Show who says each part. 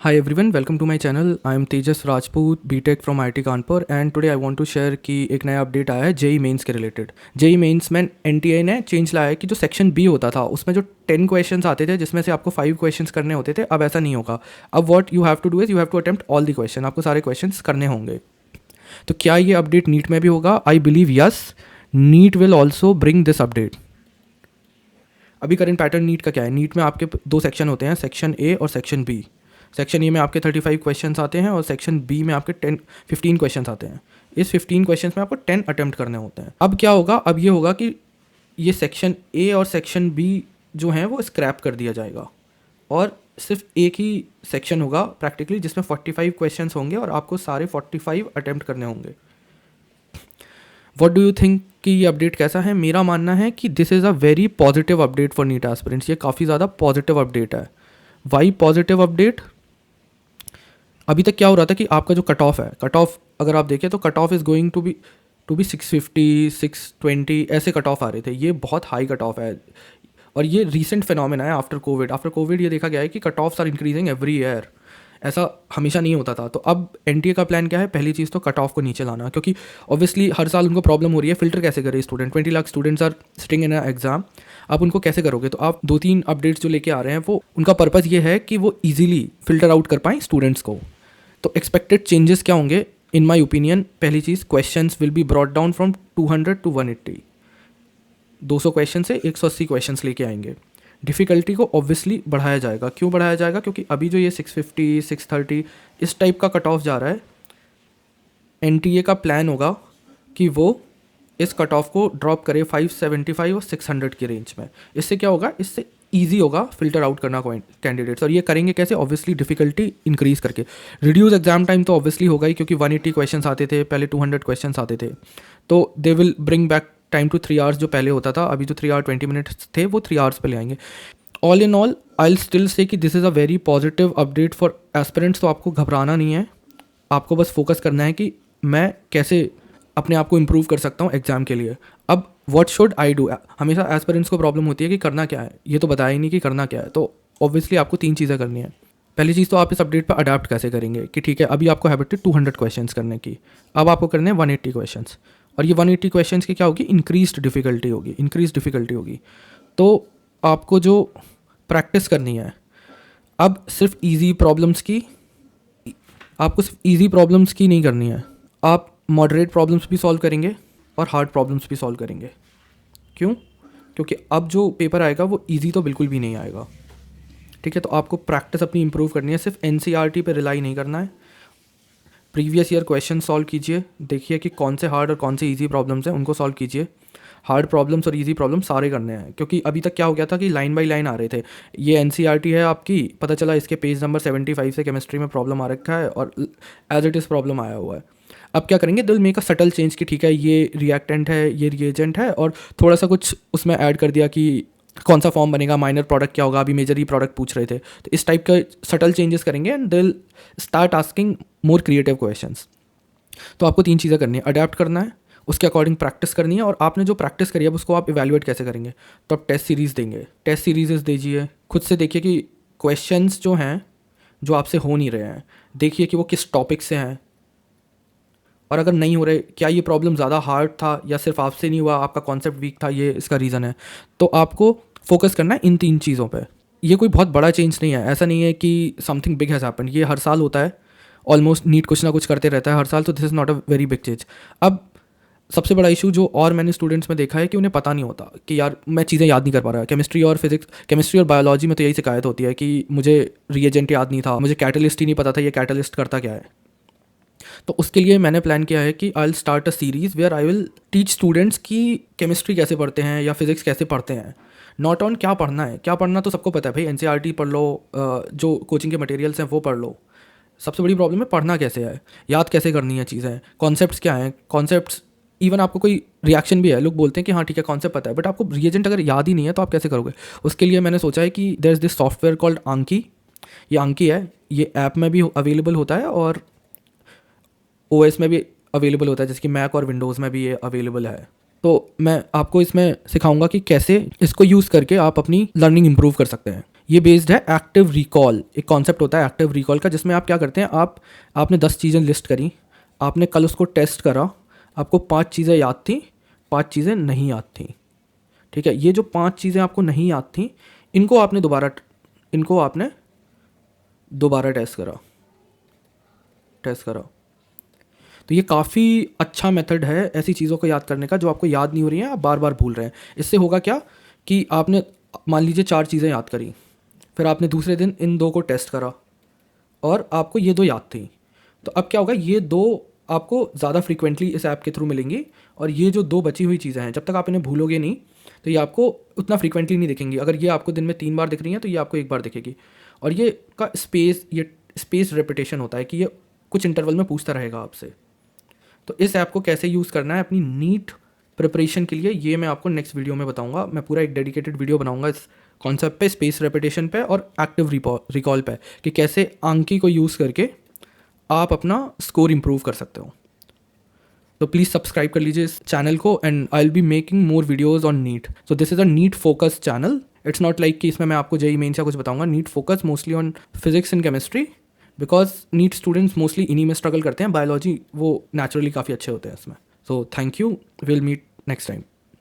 Speaker 1: Hi everyone, welcome to my channel. I am Tejas Rajput, BTech from IIT Kanpur and today I want to share कि एक नया update आया है JEE mains के related. JEE mains में NTA ने change लाया है कि जो सेक्शन बी होता था उसमें जो 10 क्वेश्चंस आते थे जिसमें से आपको 5 क्वेश्चंस करने होते थे, अब ऐसा नहीं होगा। अब what you have to do is you have to attempt all the question, आपको सारे क्वेश्चंस करने होंगे। तो क्या ये अपडेट नीट में भी होगा? I believe yes, NEET will also bring this update. अभी करंट पैटर्न नीट का क्या है? नीट में आपके दो सेक्शन होते हैं, सेक्शन ए और सेक्शन बी। सेक्शन ए में आपके 35 क्वेश्चंस आते हैं और सेक्शन बी में आपके 15 क्वेश्चंस आते हैं। इस 15 क्वेश्चंस में आपको 10 अटेम्प्ट करने होते हैं। अब क्या होगा? अब ये होगा कि ये सेक्शन ए और सेक्शन बी जो हैं वो स्क्रैप कर दिया जाएगा और सिर्फ एक ही सेक्शन होगा प्रैक्टिकली जिसमें 45 क्वेश्चंस होंगे और आपको सारे 45 अटेम्प्ट करने होंगे। व्हाट डू यू थिंक कि ये अपडेट कैसा है? मेरा मानना है कि this is a very positive update for NEET aspirants. ये काफ़ी ज़्यादा पॉजिटिव अपडेट है। Why positive update? अभी तक क्या हो रहा था कि आपका जो कट ऑफ है, कट ऑफ अगर आप देखें तो cut off is going to be 650 620 ऐसे कट ऑफ आ रहे थे। ये बहुत हाई कट ऑफ है और ये रीसेंट फिनोमेना है आफ्टर कोविड ये देखा गया है कि cut offs are increasing every year. ऐसा हमेशा नहीं होता था। तो अब एनटीए का प्लान क्या है? पहली चीज़ तो कट ऑफ को नीचे लाना, क्योंकि ऑब्वियसली हर साल उनको प्रॉब्लम हो रही है। फिल्टर कैसे करे student? 20 lakh students are sitting in exam, आप उनको कैसे करोगे? तो आप 2-3 अपडेट्स जो लेके आ रहे हैं वो उनका पर्पज़ ये है कि वो ईजिली फिल्टर आउट कर पाएँ स्टूडेंट्स को। तो एक्सपेक्टेड चेंजेस क्या होंगे? इन माई ओपिनियन, पहली चीज़, questions will be brought down from 200 to 180। 200 question से 180 क्वेश्चंस लेके आएंगे। डिफ़िकल्टी को ऑब्वियसली बढ़ाया जाएगा। क्यों बढ़ाया जाएगा? क्योंकि अभी जो ये 650 630 इस टाइप का कट ऑफ जा रहा है, एनटीए का प्लान होगा कि वो इस कट ऑफ को ड्रॉप करे 575 और 600 की रेंज में। इससे क्या होगा? इससे ईजी होगा फिल्टर आउट करना कैंडिडेट्स। और ये करेंगे कैसे? ऑब्वियसली डिफिकल्टी इंक्रीज़ करके। रिड्यूस एग्जाम टाइम तो ऑब्वियसली होगा ही, क्योंकि 180 क्वेश्चंस आते थे पहले, 200 क्वेश्चंस आते थे। तो they will bring back time to 3 hours जो पहले होता था। अभी जो 3 आवर 20 मिनट्स थे वो 3 आवर्स पे ले आएंगे। All in all I will still say कि this is a very positive update for aspirants. तो आपको घबराना नहीं है, आपको बस फोकस करना है कि मैं कैसे अपने आप को इम्प्रूव कर सकता हूँ एग्ज़ाम के लिए। अब व्हाट शुड आई डू? हमेशा एस्पिरेंट्स को प्रॉब्लम होती है कि करना क्या है, ये तो बताया ही नहीं कि करना क्या है। तो ऑब्वियसली आपको 3 चीज़ें करनी है। पहली चीज़ तो आप इस अपडेट पर अडाप्ट कैसे करेंगे कि ठीक है, अभी आपको हैबिट है 200 क्वेश्चंस करने की, अब आपको करने हैं 180 क्वेश्चंस। और ये 180 क्वेश्चंस की क्या होगी? इंक्रीज्ड डिफ़िकल्टी होगी। तो आपको जो प्रैक्टिस करनी है अब सिर्फ ईजी प्रॉब्लम्स की, आपको सिर्फ ईजी प्रॉब्लम्स की नहीं करनी है, आप मॉडरेट प्रॉब्लम्स भी सॉल्व करेंगे और हार्ड प्रॉब्लम्स भी सॉल्व करेंगे। क्यों? क्योंकि अब जो पेपर आएगा वो इजी तो बिल्कुल भी नहीं आएगा। ठीक है, तो आपको प्रैक्टिस अपनी इंप्रूव करनी है। सिर्फ एनसीईआरटी पे रिलाई नहीं करना है। प्रीवियस ईयर क्वेश्चन सॉल्व कीजिए, देखिए कि कौन से हार्ड और कौन से इजी प्रॉब्लम्स हैं, उनको सॉल्व कीजिए। हार्ड प्रॉब्लम्स और इजी प्रॉब्लम्स सारे करने हैं, क्योंकि अभी तक क्या हो गया था कि लाइन बाय लाइन आ रहे थे। ये एनसीईआरटी है आपकी, पता चला इसके पेज नंबर 75 से केमिस्ट्री में प्रॉब्लम आ रखा है और एज इट इज़ प्रॉब्लम आया हुआ है। अब क्या करेंगे? दिल मेक अ सटल चेंज कि ठीक है, ये रिएक्टेंट है, ये रिएजेंट है, और थोड़ा सा कुछ उसमें ऐड कर दिया कि कौन सा फॉर्म बनेगा, माइनर प्रोडक्ट क्या होगा, अभी मेजर ही प्रोडक्ट पूछ रहे थे। तो इस टाइप का सटल चेंजेस करेंगे एंड दिल start asking more creative questions. तो आपको 3 चीज़ें करनी है, अडेप्ट करना है, उसके अकॉर्डिंग प्रैक्टिस करनी है, और आपने जो प्रैक्टिस करी है उसको आप इवैल्यूएट कैसे करेंगे? तो आप टेस्ट सीरीज़ देंगे, टेस्ट सीरीज़ दीजिए, खुद से देखिए कि क्वेश्चंस जो हैं जो आपसे हो नहीं रहे हैं, देखिए कि वो किस टॉपिक से हैं, और अगर नहीं हो रहे, क्या ये प्रॉब्लम ज़्यादा हार्ड था या सिर्फ आपसे नहीं हुआ, आपका कॉन्सेप्ट वीक था, ये इसका रीज़न है। तो आपको फोकस करना है इन 3 चीज़ों पे। ये कोई बहुत बड़ा चेंज नहीं है, ऐसा नहीं है कि समथिंग बिग हैज़ हैपेंड। ये हर साल होता है, ऑलमोस्ट नीट कुछ ना कुछ करते रहता है हर साल। तो this is not a very big change. अब सबसे बड़ा इशू जो और मैंने स्टूडेंट्स में देखा है कि उन्हें पता नहीं होता कि यार मैं चीज़ें याद नहीं कर पा रहा। केमिस्ट्री और बायोलॉजी में तो यही शिकायत होती है कि मुझे रिएजेंट याद नहीं था, मुझे कैटलिस्ट ही नहीं पता था ये कैटलिस्ट करता क्या है। तो उसके लिए मैंने प्लान किया है कि I will start a series where I will teach students कि केमिस्ट्री कैसे पढ़ते हैं या फिजिक्स कैसे पढ़ते हैं। नॉट ऑन क्या पढ़ना है, क्या पढ़ना तो सबको पता है भाई, एनसीईआरटी पढ़ लो, जो कोचिंग के मटेरियल्स हैं वो पढ़ लो। सबसे बड़ी प्रॉब्लम है पढ़ना कैसे है, याद कैसे करनी है चीज़ें, कॉन्सेप्ट्स क्या हैं, कॉन्सेप्ट्स। इवन आपको कोई रिएक्शन भी है, लोग बोलते हैं कि हाँ ठीक है कॉन्सेप्ट पता है, बट आपको रिएजेंट अगर याद ही नहीं है तो आप कैसे करोगे? उसके लिए मैंने सोचा है कि there is this software called Anki. ये आंकी है, ये ऐप में भी अवेलेबल होता है और ओएस में भी अवेलेबल होता है, जैसे कि मैक और विंडोज़ में भी ये अवेलेबल है। तो मैं आपको इसमें सिखाऊंगा कि कैसे इसको यूज़ करके आप अपनी लर्निंग इंप्रूव कर सकते हैं। ये बेस्ड है एक्टिव रिकॉल, एक कॉन्सेप्ट होता है एक्टिव रिकॉल का, जिसमें आप क्या करते हैं, आपने 10 चीज़ें लिस्ट करी, आपने कल उसको टेस्ट करा, आपको 5 चीज़ें याद थी, 5 चीज़ें नहीं याद थी। ठीक है, ये जो 5 चीज़ें आपको नहीं याद थी, इनको आपने दोबारा टेस्ट करा। तो ये काफ़ी अच्छा मेथड है ऐसी चीज़ों को याद करने का जो आपको याद नहीं हो रही हैं, आप बार बार भूल रहे हैं। इससे होगा क्या कि आपने मान लीजिए 4 चीज़ें याद करी, फिर आपने दूसरे दिन इन 2 को टेस्ट करा और आपको ये 2 याद थी। तो अब क्या होगा, ये 2 आपको ज़्यादा फ्रीक्वेंटली इस ऐप के थ्रू मिलेंगी, और ये जो 2 बची हुई चीज़ें हैं, जब तक आप इन्हें भूलोगे नहीं तो ये आपको उतना फ्रीक्वेंटली नहीं दिखेंगी। अगर ये आपको दिन में 3 बार दिख रही हैं तो ये आपको 1 बार दिखेगी। और ये स्पेस रेपिटेशन होता है कि ये कुछ इंटरवल में पूछता रहेगा आपसे। तो इस ऐप को कैसे यूज़ करना है अपनी नीट प्रिपरेशन के लिए, ये मैं आपको नेक्स्ट वीडियो में बताऊंगा। मैं पूरा एक डेडिकेटेड वीडियो बनाऊंगा इस कॉन्सेप्ट पे, स्पेस रेपिटेशन पे और एक्टिव रिकॉल पे, कि कैसे आंकी को यूज़ करके आप अपना स्कोर इंप्रूव कर सकते हो। तो प्लीज़ सब्सक्राइब कर लीजिए इस चैनल को, and I will be making more videos on NEET. So this is a NEET focus channel. It's not like कि इसमें मैं आपको जेई मेन्स या कुछ बताऊंगा। NEET focus mostly on physics and chemistry, because NEET students mostly इन्हीं में struggle करते हैं। बायोलॉजी वो नेचुरली काफ़ी अच्छे होते हैं इसमें। So thank you, will meet next time.